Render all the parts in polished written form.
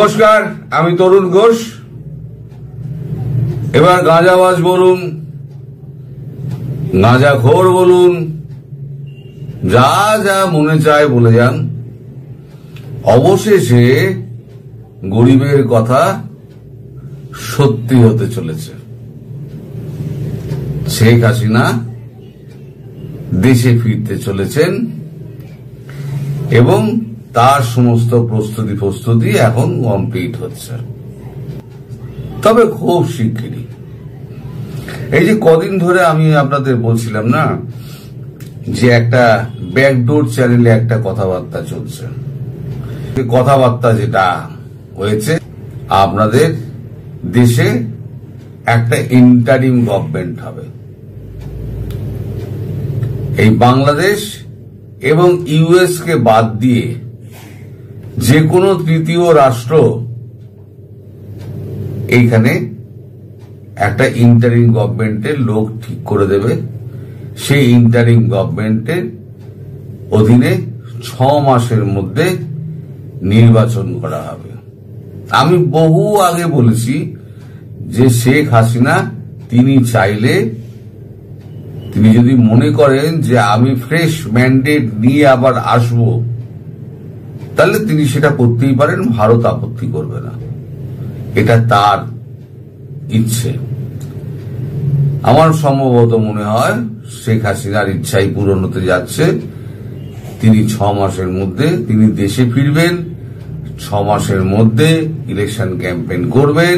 নমস্কার, আমি তরুণ ঘোষ। এবার গাঁজাবাজ বলুন, গাঁজাখোর বলুন, যা যা মনে চায় বলে যান, অবশেষে গরিবের কথা সত্যি হতে চলেছে। শেখ হাসিনা দেশে ফিরতে চলেছেন এবং তার সমস্ত প্রস্তুতি এখন কমপ্লিট হচ্ছে। তবে খুব শিগগিরই, এই যে কদিন ধরে আমি আপনাদের বলছিলাম না যে একটা ব্যাকডোর চ্যানেলে একটা কথাবার্তা চলছে, কথাবার্তা যেটা হয়েছে, আপনাদের দেশে একটা ইন্টারিম গভর্নমেন্ট হবে। এই বাংলাদেশ এবং ইউএস কে বাদ দিয়ে যে কোনো তৃতীয় রাষ্ট্র এইখানে একটা ইন্টারিম গভর্নমেন্টের লোক ঠিক করে দেবে। সেই ইন্টারিম গভর্নমেন্টের অধীনে 6 মাসের মধ্যে নির্বাচন করা হবে। আমি বহু আগে বলেছি যে শেখ হাসিনা তিনি চাইলে, তিনি যদি মনে করেন যে আমি ফ্রেশ ম্যান্ডেট নিয়ে আবার আসব, তাহলে তিনি সেটা করতেই পারেন, ভারত আপত্তি করবে না। এটা তার ইচ্ছে। আমার সম্ভবত মনে হয় শেখ হাসিনার ইচ্ছাই পূরণ হতে যাচ্ছে। তিনি 6 মাসের মধ্যে তিনি দেশে ফিরবেন, 6 মাসের মধ্যে ইলেকশন ক্যাম্পেইন করবেন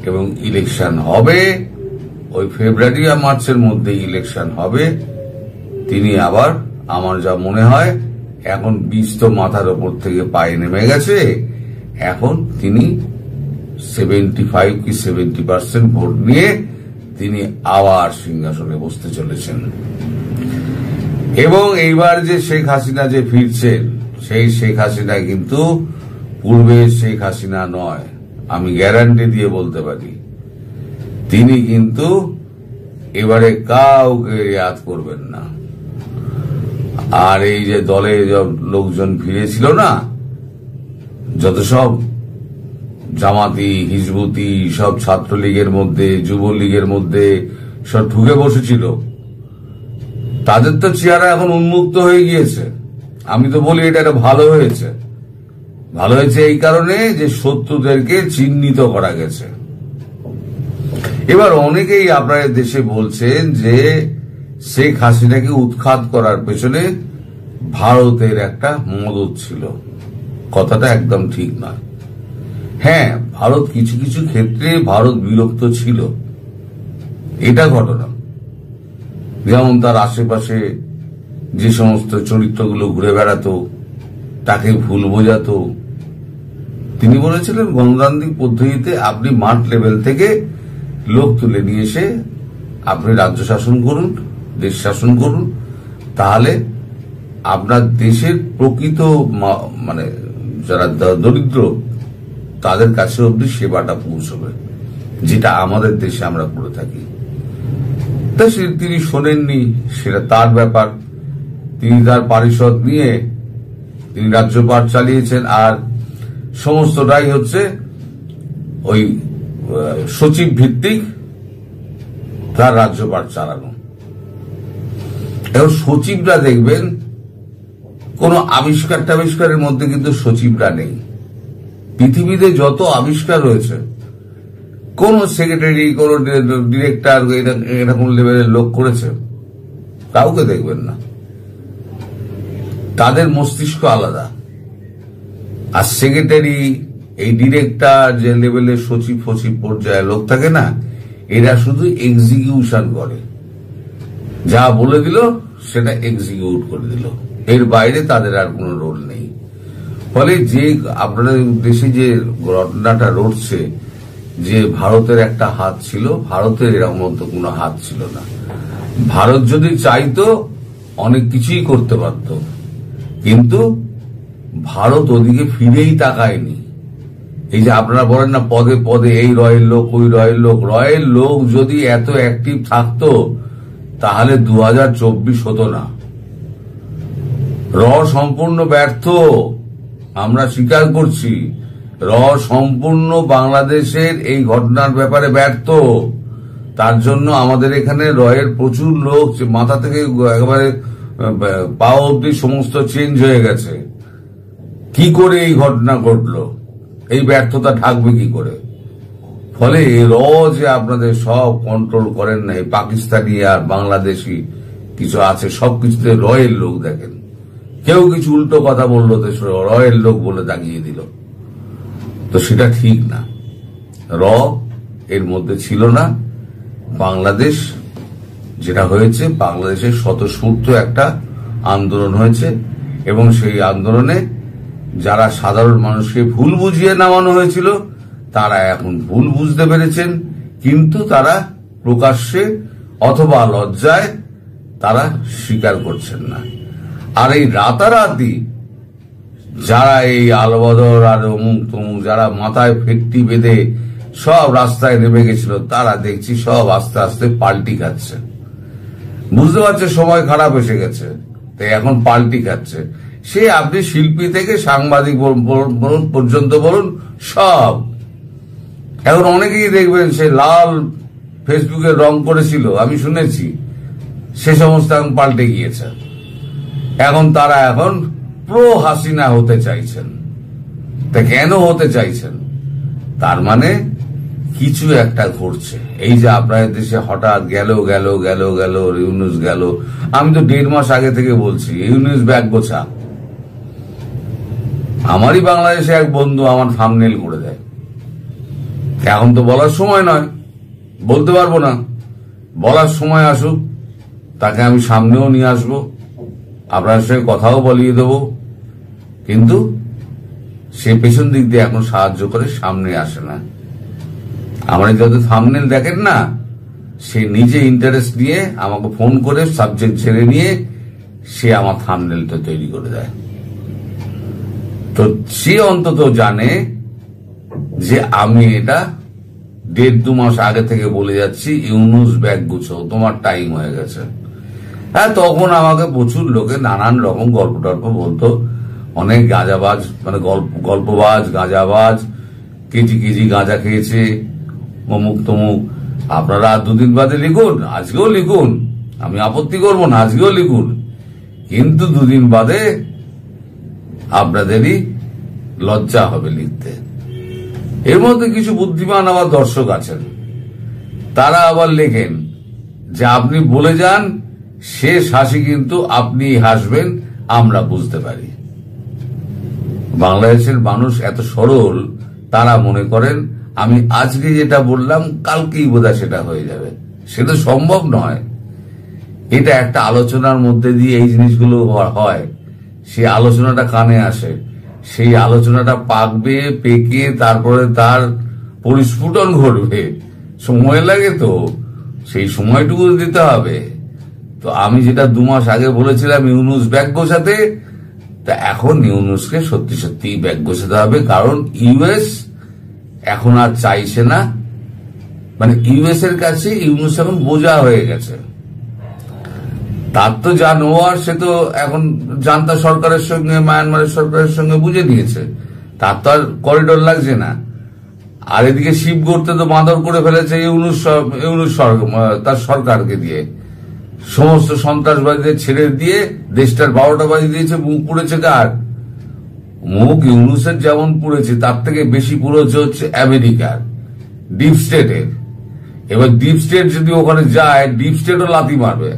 এবং ইলেকশন হবে। ওই ফেব্রুয়ারি আর মার্চের মধ্যে ইলেকশন হবে। তিনি আবার, আমার যা মনে হয়, এখন বীজ তো মাথার উপর থেকে পায়ে নেমে গেছে, এখন তিনি 75 কি 70% ভোট নিয়ে তিনি আবার সিংহাসনে বসতে চলেছেন। এবং এইবার যে শেখ হাসিনা যে ফিরছেন, সেই শেখ হাসিনা কিন্তু পূর্বের শেখ হাসিনা নয়, আমি গ্যারান্টি দিয়ে বলতে পারি। তিনি কিন্তু এবারে কাউকে ইয়াদ করবেন না। আর এই যে দলে লোকজন ফিরেছিল না, যত সব জামাতি, হিজবুতি, সব ছাত্রলীগের মধ্যে, যুবলীগের মধ্যে সব ঢুকে বসেছিল, তাদের তো চেহারা এখন উন্মুক্ত হয়ে গিয়েছে। আমি তো বলি এটা একটা ভালো হয়েছে। ভালো হয়েছে এই কারণে যে শত্রুদেরকে চিহ্নিত করা গেছে। এবার অনেকেই আপনাদের দেশে বলছেন যে শেখ হাসিনাকে উৎখাত করার পেছনে ভারতের একটা মদত ছিল। কথাটা একদম ঠিক নয়। হ্যাঁ, ভারত কিছু কিছু ক্ষেত্রে ভারত বিরক্ত ছিল, এটা ঘটনা। যেমন তার আশেপাশে যে সমস্ত চরিত্রগুলো ঘুরে বেড়াতো, তাকে ভুল বোঝাতো। তিনি বলেছিলেন গণতান্ত্রিক পদ্ধতিতে আপনি মাঠ লেভেল থেকে লোক তুলে নিয়ে এসে আপনি রাজ্য শাসন করুন, দেশ শাসন করুন, তাহলে আপনার দেশের প্রকৃত মানে যারা দরিদ্র তাদের কাছে অব্দি সেবাটা পৌঁছবে, যেটা আমাদের দেশে আমরা করে থাকি। তা তিনি শোনেননি, সেটা তার ব্যাপার। তিনি তার পারিষদ নিয়ে তিনি রাজ্যপাট চালিয়েছেন, আর সমস্তটাই হচ্ছে ওই সচিব ভিত্তিক তার রাজ্যপাট চালানো। এখন সচিবরা দেখবেন কোন আবিষ্কার টাবিষ্কারের মধ্যে কিন্তু সচিবরা নেই। পৃথিবীতে যত আবিষ্কার রয়েছে, কোন সেক্রেটারি, কোন ডিরেক্টর এরকম লেভেলের লোক করেছে? কাউকে দেখবেন না। তাদের মস্তিষ্ক আলাদা। আর সেক্রেটারি, এই ডিরেক্টর, যে লেভেলের সচিব ফচিব পর্যায়ে লোক থাকে না, এরা শুধু এক্সিকিউশন করে। যা বলে দিল সেটা এক্সিকিউট করে দিল, এর বাইরে তাদের আর কোনো রোল নেই। ফলে যে আপনাদের দেশে যে ঘটনাটা রটছে, যে ভারতের একটা হাত ছিল, ভারতের এরকম মতো কোনো হাত ছিল না। ভারত যদি চাইতো অনেক কিছুই করতে পারত, কিন্তু ভারত ওদিকে ফিরেই তাকায়নি। এই যে আপনারা বলেন না পদে পদে এই রয়ের লোক, ওই রয়ের লোক, রয়ের লোক যদি এত অ্যাক্টিভ থাকতো তাহলে 2024 হতো না। র সম্পূর্ণ ব্যর্থ, আমরা স্বীকার করছি। সম্পূর্ণ বাংলাদেশের এই ঘটনার ব্যাপারে ব্যর্থ। তার জন্য আমাদের এখানে এর প্রচুর লোক মাথা থেকে একেবারে পা অব্দি সমস্ত চেঞ্জ হয়ে গেছে। কি করে এই ঘটনা ঘটলো, এই ব্যর্থতা ঢাকবে কি করে? ফলে যে আপনাদের সব কন্ট্রোল করেন না, পাকিস্তানি আর বাংলাদেশি কিছু আছে, সবকিছুতে এর লোক দেখেন। কেউ কিছু উল্টো কথা বললো তো এর লোক বলে দাগিয়ে দিল, তো সেটা ঠিক না। এর মধ্যে ছিল না। বাংলাদেশ যেটা হয়েছে, বাংলাদেশের স্বতঃস্ফূর্ত একটা আন্দোলন হয়েছে, এবং সেই আন্দোলনে যারা সাধারণ মানুষকে ভুল বুঝিয়ে নামানো হয়েছিল তারা এখন ভুল বুঝতে পেরেছেন, কিন্তু তারা প্রকাশ্যে অথবা লজ্জায় তারা স্বীকার করছেন না। আর এই রাতারাতি যারা এই আলবদর আর অমুক তমুক যারা মাথায় ফেটটি বেঁধে সব রাস্তায় নেমে গেছিল, তারা দেখছি সব আস্তে আস্তে পাল্টি খাচ্ছে। বুঝতে পারছে সময় খারাপ এসে গেছে, তাই এখন পাল্টি খাচ্ছে। সে আপনি শিল্পী থেকে সাংবাদিক বলুন পর্যন্ত বলুন, সব এখন অনেকেই দেখবেন সে লাল ফেসবুকে রং করেছিল, আমি শুনেছি, সে সমস্ত এখন পাল্টে গিয়েছে। এখন তারা এখন প্রো হাসিনা হতে চাইছেন। তা কেন হতে চাইছেন? তার মানে কিছু একটা ঘটছে। এই যে আপনাদের দেশে হঠাৎ গেল ইউনূস গেল, আমি তো 1.5 মাস আগে থেকে বলছি ইউনূস ব্যাগ গোছা। আমারই বাংলাদেশে এক বন্ধু আমার থাম্বনেল করে দেয়। এখন তো বলার সময় নয়, বলতে পারবো না, বলার সময় আসুক, তাকে আমি সামনেও নিয়ে আসবো, আপনার সঙ্গে কথাও বলিয়ে দেবো, কিন্তু সে পেছন দিক দিয়ে এখন সাহায্য করে, সামনে আসে না। আমার যত থাম্বনেল দেখেন না, সে নিজে ইন্টারেস্ট নিয়ে আমাকে ফোন করে সাবজেক্ট ছেড়ে নিয়ে সে আমার থাম্বনেলটা তৈরি করে দেয়। তো সে অন্তত জানে যে আমি এটা 1.5-2 মাস আগে থেকে বলে যাচ্ছি, ইউনূস ব্যাগ গুছো, তোমার টাইম হয়ে গেছে। হ্যাঁ, তখন আমাকে প্রচুর লোকে নানান রকম গল্প টল্প বলতো, অনেক গাঁজাবাজ, মানে গল্পবাজ গাঁজাবাজ, কেজি গাঁজা খেয়েছে, অমুক তমুক। আপনারা 2 দিন বাদে লিখুন, আজকেও লিখুন, আমি আপত্তি করবো না, আজকেও লিখুন, কিন্তু 2 দিন বাদে আপনাদেরই লজ্জা হবে লিখতে। এর মধ্যে কিছু বুদ্ধিমান আবার দর্শক আছেন, তারা আবার লেখেন যে আপনি বলে যান, শেষ হাসি কিন্তু আপনি হাসবেন, আমরা বুঝতে পারি। বাংলাদেশের মানুষ এত সরল, তারা মনে করেন আমি আজকে যেটা বললাম কালকেই বোধহয় সেটা হয়ে যাবে। সেটা সম্ভব নয়। এটা একটা আলোচনার মধ্যে দিয়ে এই জিনিসগুলো হয়, সেই আলোচনাটা কানে আসে, সেই আলোচনাটা পাকবে, পেকে তারপরে তার পরিস্ফুটন ঘটবে, সময় লাগে, তো সেই সময়টুকু দিতে হবে। তো আমি যেটা 2 মাস আগে বলেছিলাম ইউনূস ব্যাগ গোছাতে, তা এখন ইউনূসকে সত্যি সত্যি ব্যাগ গোছাতে হবে, কারণ ইউএস এখন আর চাইছে না, মানে ইউএস এর কাছে ইউনূস এখন বোঝা হয়ে গেছে। তার তো যা নেওয়ার সে তো এখন জান্তা সরকারের সঙ্গে, মায়ানমারের সরকারের সঙ্গে বুঝে নিয়েছে, তার তো আর করিডোর লাগছে না। আর এদিকে শিব গড়তে তো বাঁদর করে ফেলেছে ইউনূস তার সরকারকে দিয়ে, সমস্ত সন্ত্রাসবাদীদের ছেড়ে দিয়ে দেশটার 12টা বাজি দিয়েছে। মুখ পুড়েছে কার? মুখ ইউনূসের যেমন পুড়েছে, তার থেকে বেশি পুড়েছে হচ্ছে আমেরিকার, ডিপ স্টেটের। এবার ডিপ স্টেট যদি ওখানে যায়, ডিপ স্টেটও লাথি মারবে।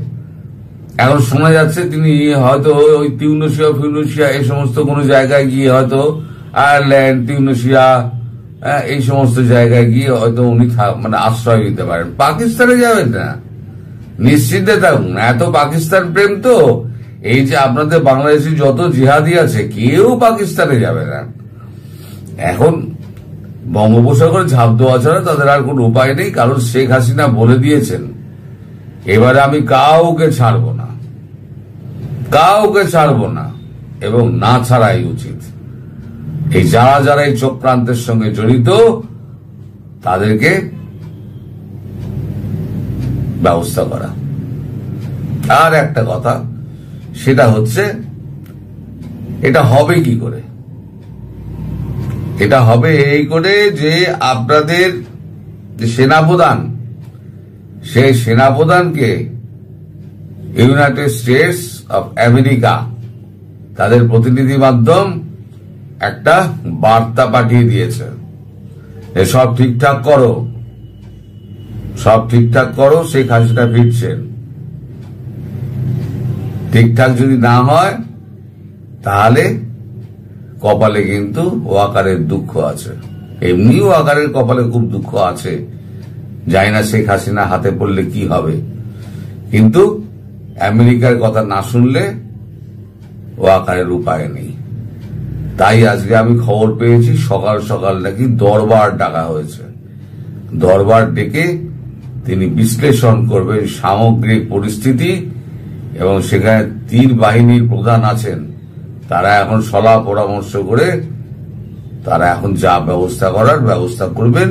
এখন শোনা যাচ্ছে তিনি হয়তো ওই টিউনিসিয়া এই সমস্ত কোনো জায়গায় গিয়ে, হয়তো আয়ারল্যান্ড, টিউনিসিয়া, এই সমস্ত জায়গায় গিয়ে হয়তো উনি মানে আশ্রয় নিতে পারেন। পাকিস্তানে যাবেন না, নিশ্চিন্তে থাকুন। এত পাকিস্তান প্রেম তো, এই যে আপনাদের বাংলাদেশি যত জিহাদি আছে, কেউ পাকিস্তানে যাবে না। এখন বঙ্গোপসাগরে ঝাঁপ দেওয়া ছাড়া তাদের আর কোনো উপায় নেই, কারণ শেখ হাসিনা বলে দিয়েছেন এবারে আমি কাউকে ছাড়বো না, কাউকে ছাড়বো না, এবং না ছাড়াই উচিত। এই যারা এই চক্রান্তের সঙ্গে জড়িত তাদেরকে ব্যবস্থা করা। আর একটা কথা, সেটা হচ্ছে এটা হবে কি করে? এটা হবে এই করে যে আপনাদের যে সেনাপ্রধান, সেই সেনাপ্রধানকে ইউনাইটেড স্টেটস অফ আমেরিকা তাদের প্রতিনিধি মাধ্যম একটা বার্তা পাঠিয়ে দিয়েছে, সব ঠিকঠাক করো, সব ঠিকঠাক করো, শেখ হাসিনা ফিরছেন। ঠিকঠাক যদি না হয় তাহলে কপালে কিন্তু ওয়াকারের দুঃখ আছে। এমনি ওয়াকারের কপালে খুব দুঃখ আছে, জানি না শেখ হাসিনা হাতে পড়লে কি হবে, কিন্তু আমেরিকার কথা না শুনলে ওয়াকারের উপায় নেই। তাই আজকে আমি খবর পেয়েছি সকাল সকাল নাকি দরবার ডাকা হয়েছে। দরবার ডেকে তিনি বিশ্লেষণ করবেন সামগ্রিক পরিস্থিতি, এবং সেখানে 3 বাহিনীর প্রধান আছেন, তারা এখন সলাহ পরামর্শ করে তারা এখন যা ব্যবস্থা করার ব্যবস্থা করবেন,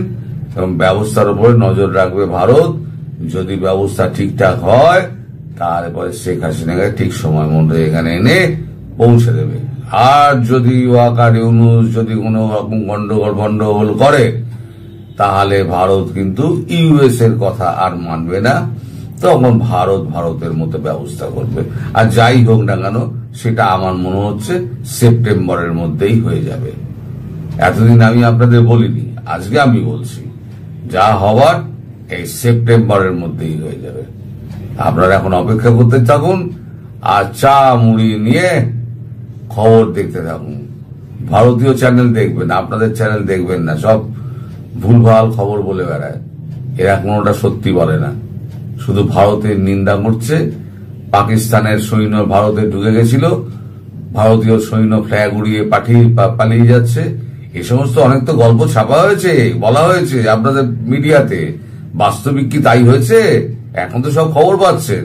এবং ব্যবস্থার উপরে নজর রাখবে ভারত। যদি ব্যবস্থা ঠিকঠাক হয় তাহলে পরে শেখ হাসিনাকে ঠিক সময় মতো এখানে এনে পৌঁছে দেবে। আর যদি ওয়াকার ইউনুস যদি কোনো রকম গন্ডগোল করে তাহলে ভারত কিন্তু ইউএস এর কথা আর মানবে না, তখন ভারতের মতো ব্যবস্থা করবে। আর যাই হোক না কেন সেটা আমার মনে হচ্ছে সেপ্টেম্বরের মধ্যেই হয়ে যাবে। এতদিন আমি আপনাদের বলিনি, আজকে আমি বলছি, যা হওয়ার এই সেপ্টেম্বরের মধ্যেই হয়ে যাবে। আপনারা এখন অপেক্ষা করতে থাকুন আর চা মুড়ি নিয়ে খবর দেখতে থাকুন। ভারতীয় চ্যানেল দেখবেন, আপনাদের চ্যানেল দেখবেন না, সব ভুলভাল খবর বলে বেড়ায়। এরা কোনোটা সত্যি বলে না, শুধু ভারতের নিন্দা করছে। পাকিস্তানের সৈন্য ভারতে ঢুকে গেছিল, ভারতীয় সৈন্য ফ্ল্যাগ উড়িয়ে পালিয়ে যাচ্ছে, এই সমস্ত অনেক তো গল্প ছাপা হয়েছে, বলা হয়েছে আপনাদের মিডিয়াতে। বাস্তবিক কি তাই হয়েছে? এখন তো সব খবর পাচ্ছেন।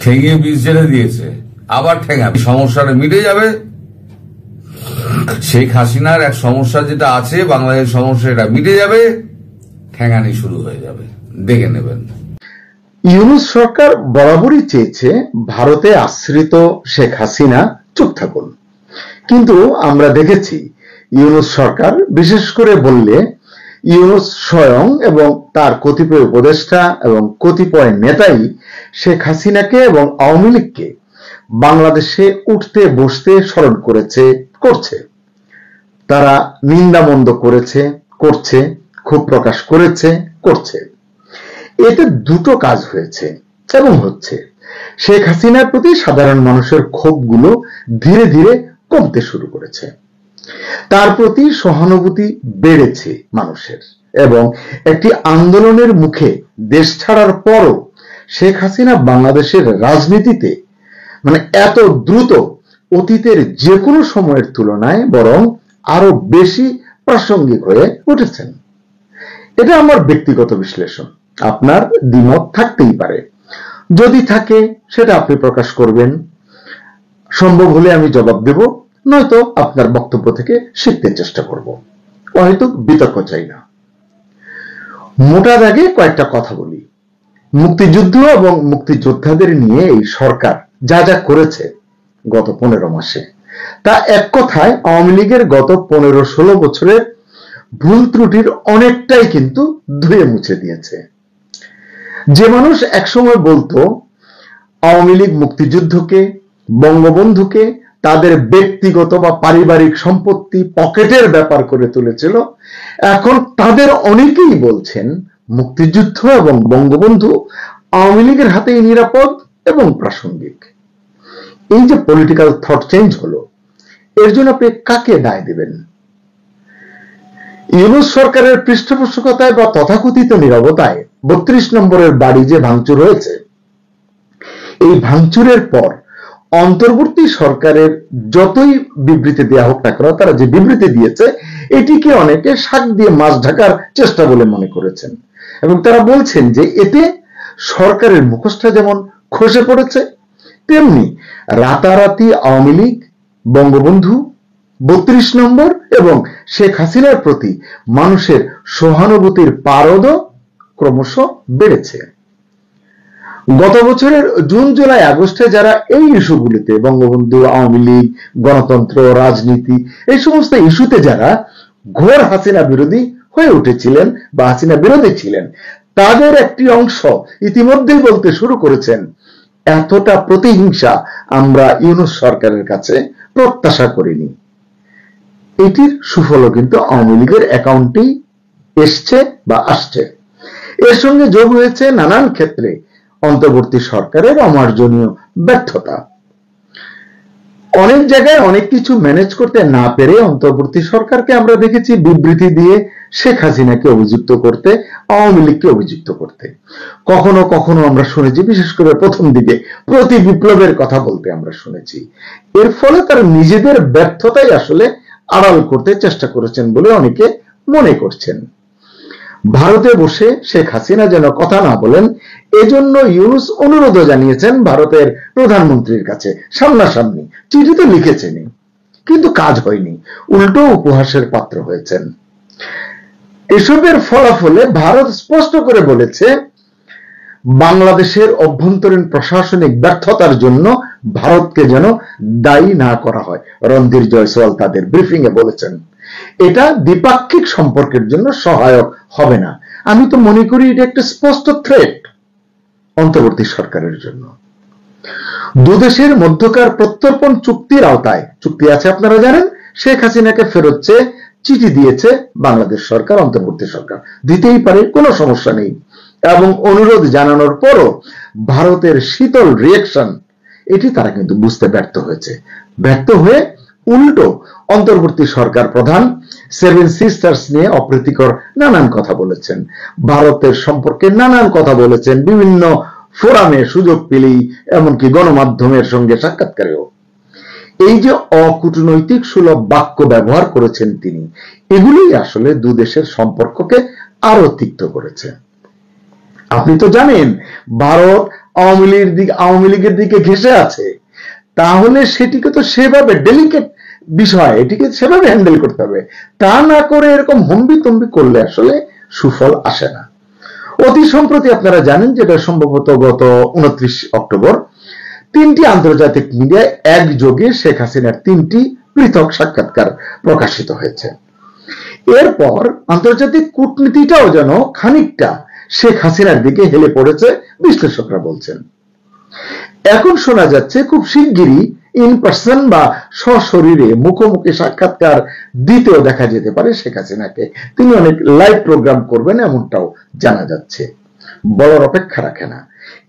ঠেঙিয়ে বিষ জেলে দিয়েছে, আবার ঠেঙা, সমস্যাটা মিটে যাবে। শেখ হাসিনার এক সমস্যা যেটা আছে, বাংলাদেশের সমস্যা, এটা মিটে যাবে, ঠেঙানি শুরু হয়ে যাবে, দেখে নেবেন। ইউনূস সরকার বরাবরই চেয়েছে ভারতে আশ্রিত শেখ হাসিনা চুপ থাকুন, কিন্তু আমরা দেখেছি ইউনূস সরকার, বিশেষ করে বললে ইউনূস স্বয়ং এবং তার কতিপয় উপদেষ্টা এবং কতিপয় নেতাই শেখ হাসিনাকে এবং আওয়ামী লীগকে বাংলাদেশে উঠতে বসতে স্মরণ করছে। তারা নিন্দামন্দ করছে, ক্ষোভ প্রকাশ করছে। এতে দুটো কাজ হয়েছে এবং হচ্ছে। শেখ হাসিনার প্রতি সাধারণ মানুষের ক্ষোভগুলো ধীরে ধীরে কমতে শুরু করেছে, তার প্রতি সহানুভূতি বেড়েছে মানুষের, এবং একটি আন্দোলনের মুখে দেশ ছাড়ার পরও শেখ হাসিনা বাংলাদেশের রাজনীতিতে এত দ্রুত অতীতের যে কোনো সময়ের তুলনায় বরং আরো বেশি প্রাসঙ্গিক হয়ে উঠেছেন। এটা আমার ব্যক্তিগত বিশ্লেষণ, আপনার দ্বিমত থাকতেই পারে। যদি থাকে সেটা আপনি প্রকাশ করবেন, সম্ভব হলে আমি জবাব দেব, নয়তো আপনার বক্তব্য থেকে শিখতে চেষ্টা করব। হয়তো বিতর্ক চাই না। মোটা দাগে কয়েকটা কথা বলি। মুক্তিযুদ্ধ এবং মুক্তিযোদ্ধাদের নিয়ে এই সরকার যা যা করেছে গত 15 মাসে, তা এক কথায় আওয়ামী লীগের গত 15-16 বছরের ভুল ত্রুটির অনেকটাই কিন্তু ধুয়ে মুছে দিয়েছে। যে মানুষ একসময় বলতো আওয়ামী লীগ মুক্তিযুদ্ধকে, বঙ্গবন্ধুকে তাদের ব্যক্তিগত বা পারিবারিক সম্পত্তি, পকেটের ব্যাপার করে তুলেছিল, এখন তাদের অনেকেই বলছেন মুক্তিযুদ্ধ এবং বঙ্গবন্ধু আওয়ামী লীগের হাতেই নিরাপদ এবং প্রাসঙ্গিক। এই যে পলিটিক্যাল থট চেঞ্জ হলো, এর জন্য আপনি কাকে দায় দিবেন? ইউনূস সরকারের পৃষ্ঠপোষকতায় বা তথাকথিত নীরবতায় 32 নম্বরের বাড়ি যে ভাঙচুর হয়েছে, এই ভাঙচুরের পর অন্তর্বর্তী সরকারের যতই বিবৃতি দেওয়া হোক না কেন, তারা যে বিবৃতি দিয়েছে এটিকে অনেকে শাক দিয়ে মাছ ঢাকার চেষ্টা বলে মনে করেছেন, এবং তারা বলছেন যে এতে সরকারের মুখোশটা যেমন খসে পড়েছে, তেমনি রাতারাতি আওয়ামী লীগ, বঙ্গবন্ধু, 32 নম্বর এবং শেখ হাসিনার প্রতি মানুষের সহানুভূতির পারদও ক্রমশ বেড়েছে। গত বছরের জুন জুলাই আগস্টে যারা এই ইস্যুগুলিতে বঙ্গবন্ধু, আওয়ামী লীগ, গণতন্ত্র, রাজনীতি এই সমস্ত ইস্যুতে যারা ঘোর হাসিনা বিরোধী হয়ে উঠেছিলেন বা হাসিনা বিরোধী ছিলেন, তাদের একটি অংশ ইতিমধ্যেই বলতে শুরু করেছেন এতটা প্রতিহিংসা আমরা ইউনূস সরকারের কাছে প্রত্যাশা করিনি। এটির সুফলও কিন্তু আওয়ামী লীগের অ্যাকাউন্টেই এসছে বা আসছে। এর সঙ্গে যোগ হয়েছে নানান ক্ষেত্রে অন্তর্বর্তী সরকারের অমার্জনীয় ব্যর্থতা। অনেক জায়গায় অনেক কিছু ম্যানেজ করতে না পেরে অন্তর্বর্তী সরকারকে আমরা দেখেছি বিবৃতি দিয়ে শেখ হাসিনাকে অভিযুক্ত করতে, আওয়ামী লীগকে অভিযুক্ত করতে। কখনো কখনো আমরা শুনেছি, বিশেষ করে প্রথম দিকে প্রতি বিপ্লবের কথা বলতে আমরা শুনেছি। এর ফলে তারা নিজেদের ব্যর্থতাই আসলে আড়াল করতে চেষ্টা করেছেন বলে অনেকে মনে করছেন। ভারতে বসে শেখ হাসিনা যেন কথা না বলেন, এজন্য ইউনূস অনুরোধও জানিয়েছেন ভারতের প্রধানমন্ত্রীর কাছে সামনাসামনি। চিঠি তো লিখেছেনই, কিন্তু কাজ হয়নি, উল্টো উপহাসের পাত্র হয়েছেন। এসবের ফলাফলে ভারত স্পষ্ট করে বলেছে বাংলাদেশের অভ্যন্তরীণ প্রশাসনিক ব্যর্থতার জন্য ভারতকে যেন দায়ী না করা হয়। রণধীর জয়সওয়াল তাদের ব্রিফিং এ বলেছেন এটা দ্বিপাক্ষিক সম্পর্কের জন্য সহায়ক হবে না। আমি তো মনে করি এটা একটা স্পষ্ট থ্রেট অন্তর্বর্তী সরকারের জন্য। দুদেশের মধ্যকার প্রত্যর্পণ চুক্তির আওতায়, চুক্তি আছে আপনারা জানেন, শেখ হাসিনাকে ফেরত চেয়ে চিঠি দিয়েছে বাংলাদেশ সরকার, অন্তর্বর্তী সরকার দিতেই পারে, কোনো সমস্যা নেই। এবং অনুরোধ জানানোর পরও ভারতের শীতল রিঅ্যাকশন, এটি তারা কিন্তু বুঝতে ব্যর্থ হয়েছে। ব্যর্থ হয়ে উল্টো অন্তর্বর্তী সরকার প্রধান সেভেন সিস্টার্স নিয়ে অপ্রীতিকর নানান কথা বলেছেন, ভারতের সম্পর্কে নানান কথা বলেছেন, বিভিন্ন ফোরামে সুযোগ পেলেই, এমনকি গণমাধ্যমের সঙ্গে সাক্ষাৎকারেও। এই যে অকূটনৈতিক সুলভ বাক্য ব্যবহার করেছেন তিনি, এগুলোই আসলে দুদেশের সম্পর্ককে আরো তিক্ত করেছে। আপনি তো জানেন ভারত আওয়ামী লীগের দিকে ঘেঁষে আছে, তাহলে সেটিকে তো সেভাবে ডেলিকেট বিষয়, এটিকে সেভাবে হ্যান্ডেল করতে হবে। তা না করে এরকম হম্বি তম্বি করলে আসলে সুফল আসে না। অতি সম্প্রতি আপনারা জানেন, যেটা সম্ভবত গত 29 অক্টোবর, 3টি আন্তর্জাতিক মিডিয়ায় একযোগে শেখ হাসিনার 3টি পৃথক সাক্ষাৎকার প্রকাশিত হয়েছে। এরপর আন্তর্জাতিক কূটনীতিটাও যেন খানিকটা শেখ হাসিনার দিকে হেলে পড়েছে বিশ্লেষকরা বলছেন। এখন শোনা যাচ্ছে খুব শিগগিরই ইন পার্সন বা সশরীরে মুখোমুখি সাক্ষাৎকার দিতেও দেখা যেতে পারে শেখ হাসিনাকে। তিনি অনেক লাইভ প্রোগ্রাম করবেন এমনটাও জানা যাচ্ছে। বলার অপেক্ষা রাখে না।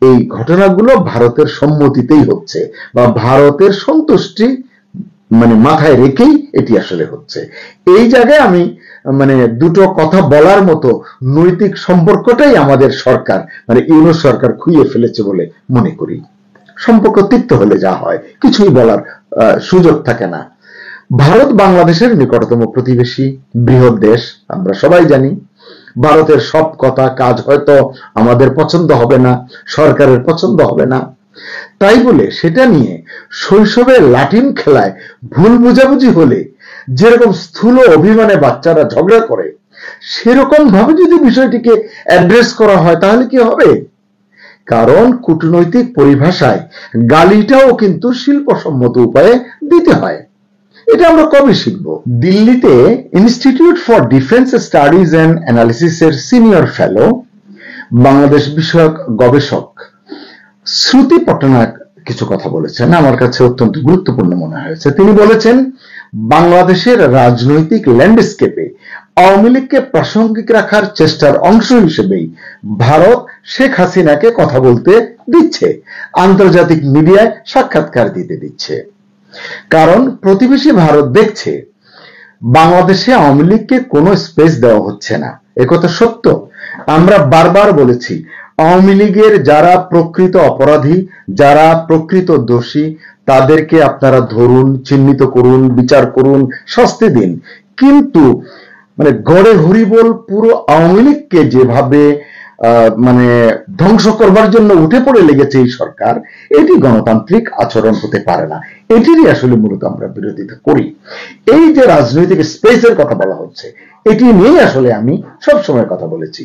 এই ঘটনাগুলো ভারতের সম্মতিতেই হচ্ছে বা ভারতের সন্তুষ্টি মাথায় রেখেই এটি আসলে হচ্ছে। এই জায়গায় আমি দুটো কথা বলার মতো নৈতিক সম্পর্কটাই আমাদের সরকার ইউনূস সরকার খুইয়ে ফেলেছে বলে মনে করি। সম্পর্ক তিক্ত হলে যা হয়, কিছুই বলার সুযোগ থাকে না। ভারত বাংলাদেশের নিকটতম প্রতিবেশী, বৃহৎ দেশ, আমরা সবাই জানি। ভারতের সব কথা কাজ হয়তো আমাদের পছন্দ হবে না, সরকারের পছন্দ হবে না। তাই বলে সেটা নিয়ে শৈশবে লাঠিম খেলায় ভুল বোঝাবুঝি হলে যেরকম স্থূল অভিমানে বাচ্চারা ঝগড়া করে, সেরকম ভাবে যদি বিষয়টিকে অ্যাড্রেস করা হয় তাহলে কি হবে? কারণ কূটনৈতিক পরিভাষায় গালিটাও কিন্তু শিল্পসম্মত উপায়ে দিতে হয়। এটা আমরা কবে শিখব? দিল্লিতে institute for defence studies and analysis এর সিনিয়র ফেলো, বাংলাদেশ বিষয়ক গবেষক শ্রুতি পটনায়ক কিছু কথা বলেছেন, আমার কাছে অত্যন্ত গুরুত্বপূর্ণ মনে হয়েছে। তিনি বলেছেন, বাংলাদেশের রাজনৈতিক ল্যান্ডস্কেপে আওয়ামী লীগকে প্রাসঙ্গিক রাখার চেষ্টার অংশ হিসেবেই ভারত শেখ হাসিনাকে কথা বলতে দিচ্ছে, আন্তর্জাতিক মিডিয়ায় সাক্ষাৎকার দিতে দিচ্ছে। কারণ প্রতিবেশী ভারত দেখছে বাংলাদেশে আওয়ামী লীগকে কোনো স্পেস দেওয়া হচ্ছে না। একথা সত্য। আমরা বারবার বলেছি, আওয়ামী লীগের যারা প্রকৃত অপরাধী, যারা প্রকৃত দোষী, তাদেরকে আপনারা ধরুন, চিহ্নিত করুন, বিচার করুন, শাস্তি দিন। কিন্তু গড়ে হরিবোল পুরো আওয়ামী লীগকে যেভাবে ধ্বংস করবার জন্য উঠে পড়ে লেগেছে এই সরকার, এটি গণতান্ত্রিক আচরণ হতে পারে না। এটিরই আসলে মূলত আমরা বিরোধিতা করি। এই যে রাজনৈতিক স্পেসের কথা বলা হচ্ছে, এটি নিয়ে আসলে আমি সবসময় কথা বলেছি।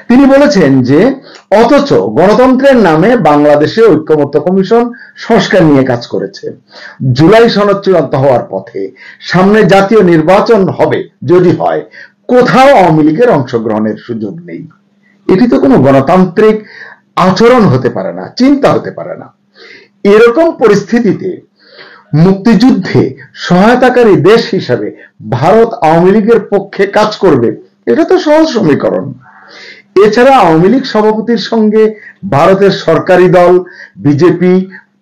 তিনি বলেছেন যে অথচ গণতন্ত্রের নামে বাংলাদেশে ঐক্যমত্য কমিশন সংস্কার নিয়ে কাজ করেছে। জুলাই সনদ চূড়ান্ত হওয়ার পথে, সামনে জাতীয় নির্বাচন হবে, যদি হয়, কোথাও আওয়ামী লীগের অংশগ্রহণের সুযোগ নেই। এটি তো কোনো গণতান্ত্রিক আচরণ হতে পারে না, চিন্তা হতে পারে না। এরকম পরিস্থিতিতে মুক্তিযুদ্ধে সহায়তাকারী দেশ হিসাবে ভারত আওয়ামী লীগের পক্ষে কাজ করবে, এটা তো সহজ সমীকরণ। এছাড়া আওয়ামী লীগ সভাপতির সঙ্গে ভারতের সরকারি দল বিজেপি,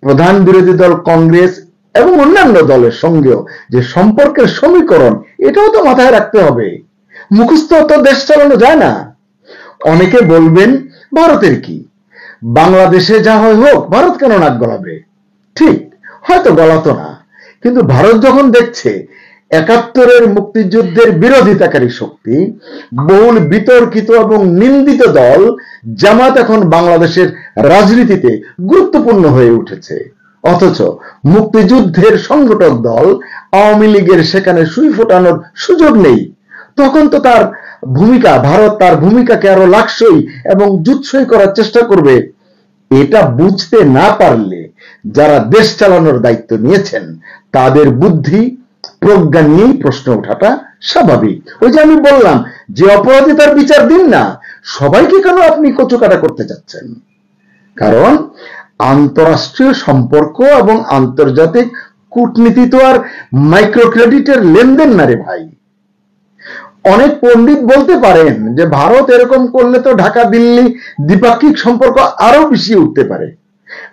প্রধান বিরোধী দল কংগ্রেস এবং অন্যান্য দলের সঙ্গেও যে সম্পর্কের সমীকরণ, এটাও তো মাথায় রাখতে হবে। মুখস্থ তো দেশ চালানো যায় না। অনেকে বলবেন ভারতের কি, বাংলাদেশে যা হয় হোক, ভারত কেন নাক গলাবে? ঠিক, হয়তো গলাতো না, কিন্তু ভারত যখন দেখছে ৭১-এর মুক্তিযুদ্ধের বিরোধিতাকারী শক্তি, বহুল বিতর্কিত এবং নিন্দিত দল জামাত এখন বাংলাদেশের রাজনীতিতে গুরুত্বপূর্ণ হয়ে উঠেছে, অথচ মুক্তিযুদ্ধের সংগঠক দল আওয়ামী লীগের সেখানে সুই ফোটানোর সুযোগ নেই, তখন তো তার ভূমিকা, ভারত তার ভূমিকাকে আরো লাকসই এবং জুৎসই করার চেষ্টা করবে। এটা বুঝতে না পারলে যারা দেশ চালানোর দায়িত্ব নিয়েছেন তাদের বুদ্ধি প্রজ্ঞা নিয়েই প্রশ্ন ওঠাটা স্বাভাবিক। ওই যে আমি বললাম যে অপরাধী তার বিচার দিন না, সবাইকে কেন আপনি কচুকাটা করতে চাচ্ছেন? কারণ আন্তঃরাষ্ট্রীয় সম্পর্ক এবং আন্তর্জাতিক কূটনীতি তো আর মাইক্রোক্রেডিটের লেনদেন না রে ভাই। অনেক পণ্ডিত বলতে পারেন যে ভারত এরকম করলে তো ঢাকা দিল্লি দ্বিপাক্ষিক সম্পর্ক আরো বেশি উঠতে পারে।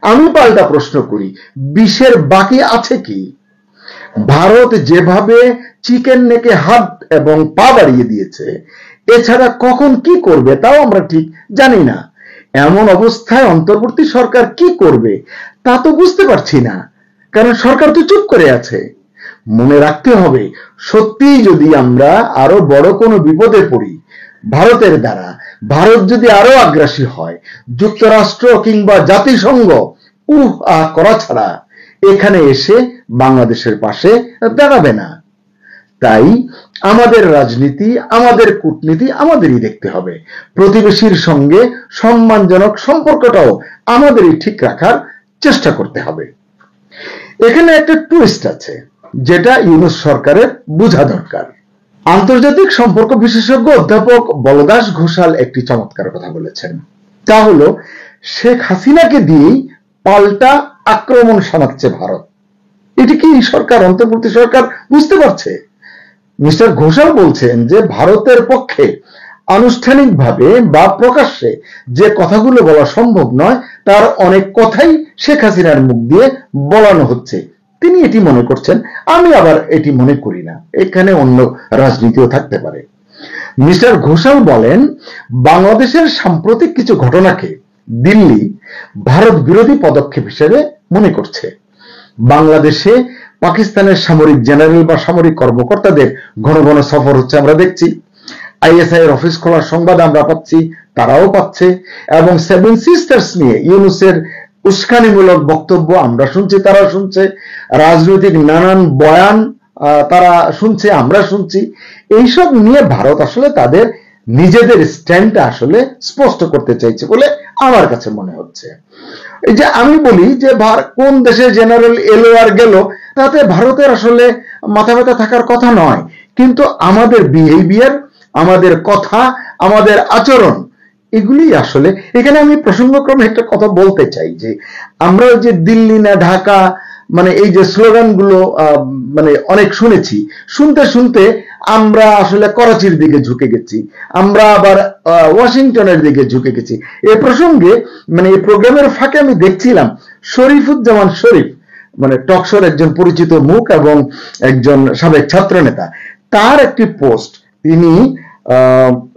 আমি পাল্টা প্রশ্ন করি, বিষের বাকি আছে কি? ভারত যেভাবে চিকেন নেকে হাত এবং পা বাড়িয়ে দিয়েছে, এছাড়া কখন কি করবে তাও আমরা ঠিক জানি না। এমন অবস্থায় অন্তর্বর্তী সরকার কি করবে তা তো বুঝতে পারছি না, কারণ সরকার তো চুপ করে আছে। মনে রাখতে হবে, সত্যিই যদি আমরা আরো বড় কোনো বিপদে পড়ি ভারতের দ্বারা, ভারত যদি আরো আগ্রাসী হয়, যুক্তরাষ্ট্র কিংবা জাতিসংঘ করা ছাড়া এখানে এসে বাংলাদেশের পাশে দাঁড়াবে না। তাই আমাদের রাজনীতি, আমাদের কূটনীতি আমাদেরই দেখতে হবে। প্রতিবেশীর সঙ্গে সম্মানজনক সম্পর্কটাও আমাদেরই ঠিক রাখার চেষ্টা করতে হবে। এখানে একটা টুইস্ট আছে যেটা ইউনূস সরকারের বোঝা দরকার। আন্তর্জাতিক সম্পর্ক বিশেষজ্ঞ অধ্যাপক বলদাস ঘোষাল একটি চমৎকার কথা বলেছেন, তা হলো শেখ হাসিনাকে দিয়েই পাল্টা আক্রমণ শানাচ্ছে ভারত। এটি কি সরকার, অন্তর্বর্তী সরকার বুঝতে পারছে? মিস্টার ঘোষাল বলছেন যে ভারতের পক্ষে আনুষ্ঠানিকভাবে বা প্রকাশ্যে যে কথাগুলো বলা সম্ভব নয় তার অনেক কথাই শেখ হাসিনার মুখ দিয়ে বলানো হচ্ছে। তিনি এটি মনে করছেন, আমি আবার এটি মনে করি না, এখানে অন্য রাজনীতিও থাকতে পারে। মিস্টার ঘোষাল বলেন, বাংলাদেশের সাম্প্রতিক কিছু ঘটনাকে দিল্লি ভারত বিরোধী পদক্ষেপ হিসেবে মনে করছে। বাংলাদেশে পাকিস্তানের সামরিক জেনারেল বা সামরিক কর্মকর্তাদের ঘন ঘন সফর হচ্ছে, আমরা দেখছি। আইএসআই এর অফিস খোলার সংবাদ আমরা পাচ্ছি, তারাও পাচ্ছে, এবং সেভেন সিস্টার্স নিয়ে ইউনূসের উস্কানিমূলক বক্তব্য আমরা শুনছি, তারা শুনছে, রাজনৈতিক নানান বয়ান তারা শুনছে, আমরা শুনছি। এইসব নিয়ে ভারত আসলে তাদের নিজেদের স্ট্যান্ডটা আসলে স্পষ্ট করতে চাইছে বলে আমার কাছে মনে হচ্ছে। এই যে আমি বলি যে কোন দেশে জেনারেল এলো আর গেল, তাতে ভারতের আসলে মাথা ব্যথা থাকার কথা নয়, কিন্তু আমাদের বিহেভিয়ার, আমাদের কথা, আমাদের আচরণ, এগুলি আসলে। এখানে আমি প্রসঙ্গক্রমে একটা কথা বলতে চাই যে আমরা যে দিল্লি না ঢাকা, মানে এই যে স্লোগানগুলো মানে অনেক শুনেছি, শুনতে শুনতে আমরা আসলে করাচির দিকে ঝুঁকে গেছি, আমরা আবার ওয়াশিংটনের দিকে ঝুঁকে গেছি। এই প্রসঙ্গে মানে এই প্রোগ্রামের ফাঁকে আমি দেখছিলাম শরীফুজ্জামান শরীফ, মানে টকশোর একজন পরিচিত মুখ এবং একজন সাবেক ছাত্র নেতা, তার একটি পোস্ট তিনি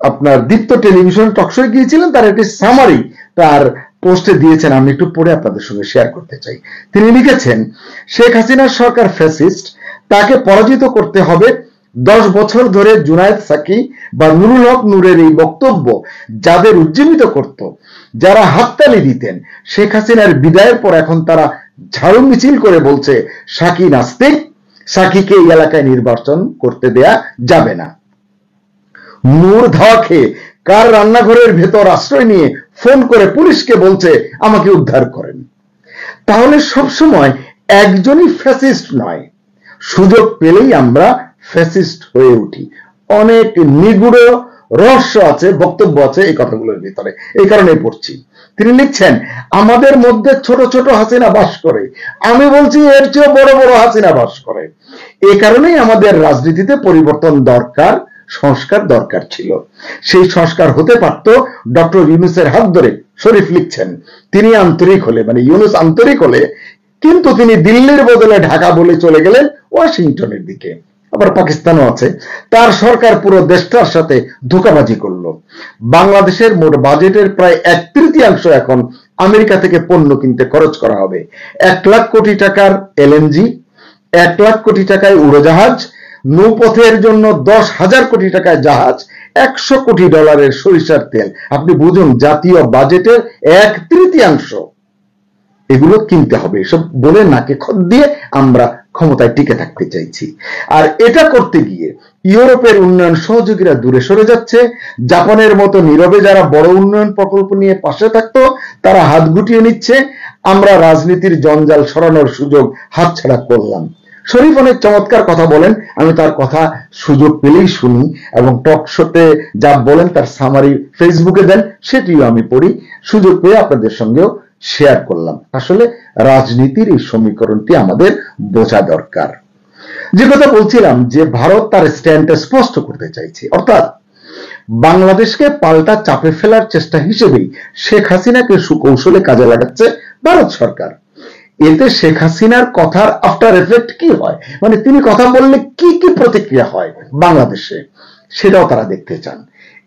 আপনার দীপ্ত টেলিভিশন টকশোয় গিয়েছিলেন, তার একটি সামারি তার পোস্টে দিয়েছেন, আমি একটু পড়ে আপনাদের সঙ্গে শেয়ার করতে চাই। তিনি লিখেছেন, শেখ হাসিনার সরকার ফ্যাসিস্ট, তাকে পরাজিত করতে হবে। 10 বছর ধরে জুনায়েদ সাকি বা নুরুল হক নূরের এই বক্তব্য যাদের উজ্জীবিত করত, যারা হাততালি দিতেন, শেখ হাসিনার বিদায়ের পর এখন তারা ঝাড়ু মিছিল করে বলছে সাকি নাস্তিক, সাকিকে এই এলাকায় নির্বাচন করতে দেয়া যাবে না। নূর ধাওয়া খেয়ে কার রান্নাঘরের ভেতর আশ্রয় নিয়ে ফোন করে পুলিশকে বলছে আমাকে উদ্ধার করেন। তাহলে সবসময় একজনই ফ্যাসিস্ট নয়, সুযোগ পেলেই আমরা ফ্যাসিস্ট হয়ে উঠি। অনেক নিগুড় রহস্য আছে, বক্তব্য আছে এই কথাগুলোর ভিতরে, এই কারণে পড়ছি। তিনি লিখছেন, আমাদের মধ্যে ছোট ছোট হাসিনা বাস করে, আমি বলছি এর চেয়ে বড় বড় হাসিনা বাস করে। এই কারণেই আমাদের রাজনীতিতে পরিবর্তন দরকার, সংস্কার দরকার ছিল। সেই সংস্কার হতে পারত ডক্টর ইউনূসের হাত ধরে। শরীফ লিখছেন, তিনি আন্তরিক হলে, মানে ইউনূস আন্তরিক হলে, কিন্তু তিনি দিল্লির বদলে ঢাকা বলে চলে গেলেন ওয়াশিংটনের দিকে। আবার পাকিস্তানও আছে, তার সরকার পুরো দেশটার সাথে ধোঁকাবাজি করলো। বাংলাদেশের মোট বাজেটের প্রায় 1/3 এখন আমেরিকা থেকে পণ্য কিনতে খরচ করা হবে। 1 লাখ কোটি টাকার এলএনজি, 1 লাখ কোটি টাকায় উড়োজাহাজ, নৌপথের জন্য 10,000 কোটি টাকায় জাহাজ, 100 কোটি ডলারের সরিষার তেল। আপনি বুঝুন, জাতীয় বাজেটের 1/3 এগুলো কিনতে হবে। এসব বলে নাকে খত দিয়ে আমরা ক্ষমতায় টিকে থাকতে চাইছি। আর এটা করতে গিয়ে ইউরোপের উন্নয়ন সহযোগীরা দূরে সরে যাচ্ছে। জাপানের মতো নীরবে যারা বড় উন্নয়ন প্রকল্প নিয়ে পাশে থাকতো তারা হাত গুটিয়ে নিচ্ছে। আমরা রাজনীতির জঞ্জাল সরানোর সুযোগ হাতছাড়া করলাম। শরীফ অনেক চমৎকার কথা বলেন, আমি তার কথা সুযোগ পেলেই শুনি, এবং টক শোতে যা বলেন তার সামারি ফেসবুকে দেন, সেটিও আমি পড়ি। সুযোগ পেয়ে আপনাদের সঙ্গেও শেয়ার করলাম। আসলে রাজনীতির এই সমীকরণটি আমাদের বোঝা দরকার। যে কথা বলছিলাম, যে ভারত তার স্ট্যান্ডটা স্পষ্ট করতে চাইছে, অর্থাৎ বাংলাদেশকে পাল্টা চাপে ফেলার চেষ্টা হিসেবেই শেখ হাসিনাকে সুকৌশলে কাজে লাগাচ্ছে ভারত সরকার। এতে শেখ হাসিনার কথার আফটার এফেক্ট কি হয়, মানে তিনি কথা বললে কি কি প্রতিক্রিয়া হয় বাংলাদেশে, সেটাও তারা দেখতে চান।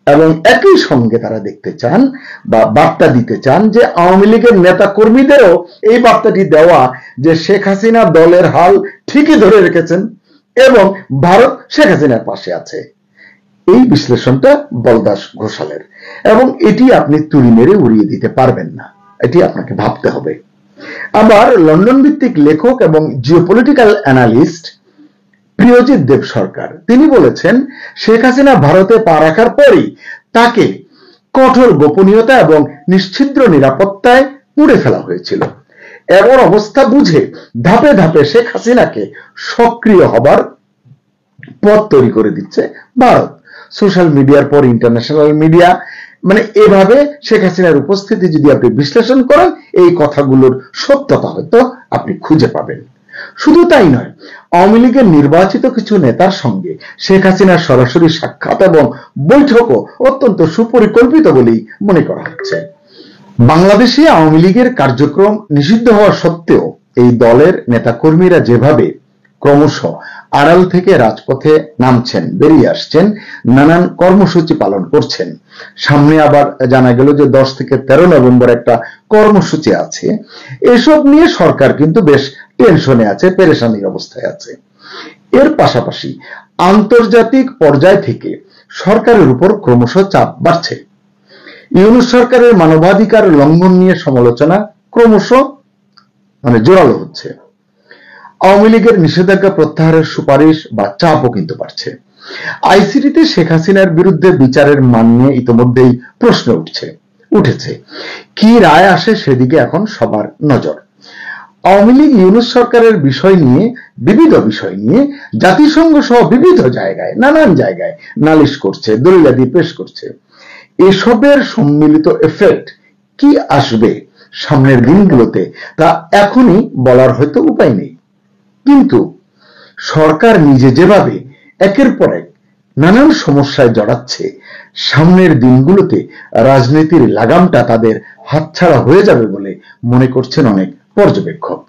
এবং একই সঙ্গে তারা দেখতে চান বা বার্তা দিতে চান যে আওয়ামী লীগের নেতা কর্মীদেরও এই বার্তাটি দেওয়া যে শেখ হাসিনা দলের হাল ঠিকই ধরে রেখেছেন এবং ভারত শেখ হাসিনার পাশে আছে। এই বিশ্লেষণটা বলদাস ঘোষালের, এবং এটি আপনি তুলি মেরে উড়িয়ে দিতে পারবেন না, এটি আপনাকে ভাবতে হবে। আবার লন্ডন ভিত্তিক লেখক এবং জিওপলিটিক্যাল অ্যানালিস্ট প্রিয়জিৎ দেব সরকার, তিনি বলেছেন শেখ হাসিনা ভারতে পা রাখার পরই তাকে কঠোর গোপনীয়তা এবং নিশ্ছিদ্র নিরাপত্তায় মুড়ে ফেলা হয়েছিল। এমন অবস্থা বুঝে ধাপে ধাপে শেখ হাসিনাকে সক্রিয় হবার পথ তৈরি করে দিচ্ছে ভারত। সোশ্যাল মিডিয়ার পর ইন্টারন্যাশনাল মিডিয়া, মানে এভাবে শেখ হাসিনার উপস্থিতি যদি আপনি বিশ্লেষণ করেন, এই কথাগুলোর সত্যতা হয়তো আপনি খুঁজে পাবেন। শুধু তাই নয়, আওয়ামী লীগের নির্বাচিত কিছু নেতার সঙ্গে শেখ হাসিনার সরাসরি সাক্ষাৎ এবং বৈঠকও অত্যন্ত সুপরিকল্পিত বলেই মনে করা হচ্ছে। বাংলাদেশে আওয়ামী লীগের কার্যক্রম নিষিদ্ধ হওয়া সত্ত্বেও এই দলের নেতাকর্মীরা যেভাবে ক্রমশ আড়াল থেকে রাজপথে নামছেন, বেরিয়ে আসছেন, নানান কর্মসূচি পালন করছেন। সামনে আবার জানা গেল যে 10 থেকে 13 নভেম্বর একটা কর্মসূচি আছে। এসব নিয়ে সরকার কিন্তু বেশ টেনশনে আছে, পেরেশানির অবস্থায় আছে। এর পাশাপাশি আন্তর্জাতিক পর্যায় থেকে সরকারের উপর ক্রমশ চাপ বাড়ছে। ইউনূস সরকারের মানবাধিকার লঙ্ঘন নিয়ে সমালোচনা ক্রমশ জোরালো হচ্ছে। আওয়ামী লীগের নিষেধাজ্ঞা প্রত্যাহারের সুপারিশ বা চাপও কিন্তু বাড়ছে। আইসিটিতে শেখ হাসিনার বিরুদ্ধে বিচারের মান নিয়ে ইতিমধ্যেই প্রশ্ন উঠেছে। কি রায় আসে সেদিকে এখন সবার নজর। আওয়ামী লীগ ইউনূস সরকারের বিবিধ বিষয় নিয়ে জাতিসংঘ সহ বিবিধ জায়গায়, নানান জায়গায় নালিশ করছে, দলিলাদি পেশ করছে। এসবের সম্মিলিত এফেক্ট কি আসবে সামনের দিনগুলোতে তা এখনই বলার হয়তো উপায় নেই। কিন্তু সরকার নিজে যেভাবে একের পর এক নানান সমস্যায় জড়াচ্ছে, সামনের দিনগুলোতে রাজনীতির লাগামটা তাদের হাতছাড়া হয়ে যাবে বলে মনে করছেন অনেক পর্যবেক্ষক।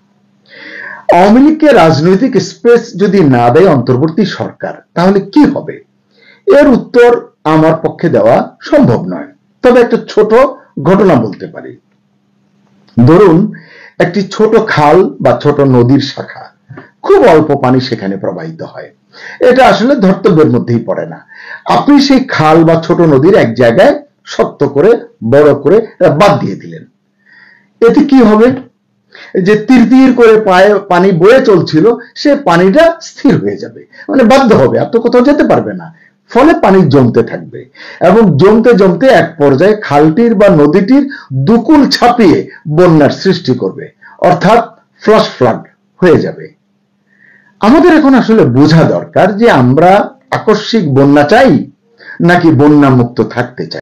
আওয়ামী লীগকে রাজনৈতিক স্পেস যদি না দেয় অন্তর্বর্তী সরকার, তাহলে কি হবে? এর উত্তর আমার পক্ষে দেওয়া সম্ভব নয়, তবে একটা ছোট ঘটনা বলতে পারি। ধরুন একটি ছোট খাল বা ছোট নদীর শাখা, খুব অল্প পানি সেখানে প্রবাহিত হয়, এটা আসলে ধর্তব্যের মধ্যেই পড়ে না। আপনি সেই খাল বা ছোট নদীর এক জায়গায় শক্ত করে বড় করে বাঁধ দিয়ে দিলেন। এতে কি হবে? যে তীর তীর করে পানি বয়ে চলছিল, সে পানিটা স্থির হয়ে যাবে, মানে বাধ্য হবে, আর তো কোথাও যেতে পারবে না। ফলে পানি জমতে থাকবে এবং জমতে জমতে এক পর্যায়ে খালটির বা নদীটির দুকুল ছাপিয়ে বন্যার সৃষ্টি করবে, অর্থাৎ ফ্লাশ ফ্লাড হয়ে যাবে। আমাদের এখন আসলে বোঝা দরকার যে আমরা আকস্মিক বন্যা চাই নাকি বন্যা মুক্ত থাকতে চাই।